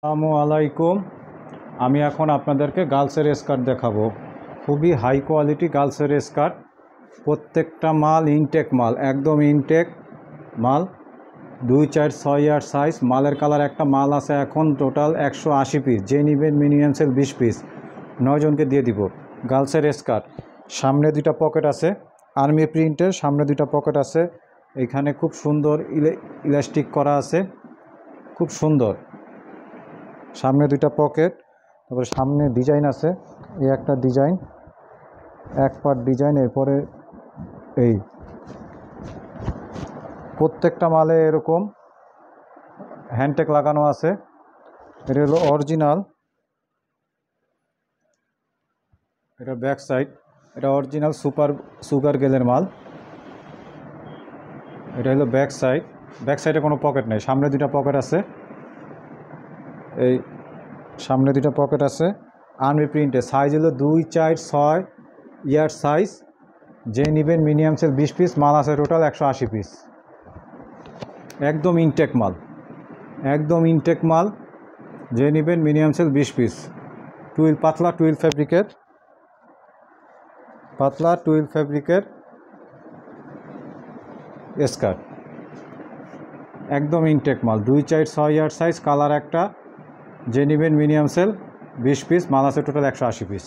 আসসালামু আলাইকুম। আমি এখন আপনাদেরকে গার্লসের স্কার্ট দেখাবো। খুবই হাই কোয়ালিটি গার্লসের স্কার্ট। প্রত্যেকটা মাল ইনটেক মাল, একদম ইনটেক মাল। 2, 4, 6 সাইজ। মালের কালার একটা মাল আছে এখন টোটাল 180 পিস। যে নেবেন মিনিমাম সেল 20 পিস, 9 জনকে দিয়ে দিব। গার্লসের স্কার্ট, সামনে 2টা পকেট আছে, আর্মি প্রিন্টের। সামনে 2টা পকেট আছে, এখানে খুব সুন্দর ইলাস্টিক করা আছে, খুব সুন্দর। সামনে 2টা পকেট, তারপরে সামনে ডিজাইন আছে, এই একটা ডিজাইন, এক পার্ট ডিজাইন। এরপরে এই প্রত্যেকটা মালে এরকম হ্যান্ডটেক লাগানো আছে। এটা হলো অরিজিনাল, এটা ব্যাক সাইড, এটা অরিজিনাল সুগার গেলের মাল। এটা হলো ব্যাক সাইড, ব্যাক সাইডে কোনো পকেট নেই, সামনে 2টা পকেট আছে। এই সামনে 2টা পকেট আছে, আর্মি প্রিন্টে। সাইজ হলো 2, 4, 6 সাইজ। যে নেবেন মিনিমাম সেল 20 পিস। মাল আছে টোটাল 180 পিস। একদম ইনটেক মাল, একদম ইনটেক মাল। যে নেবেন মিনিমাম সেল 20 পিস। পাতলা টুইল ফ্যাব্রিকের, পাতলা টুইল ফ্যাব্রিকের স্কার্ট, একদম ইনটেক মাল। 2, 4, 6 সাইজ, কালার একটা। যে নেবেন মিনিমাম সেল 20 পিস। মাল আছে টোটাল 180 পিস।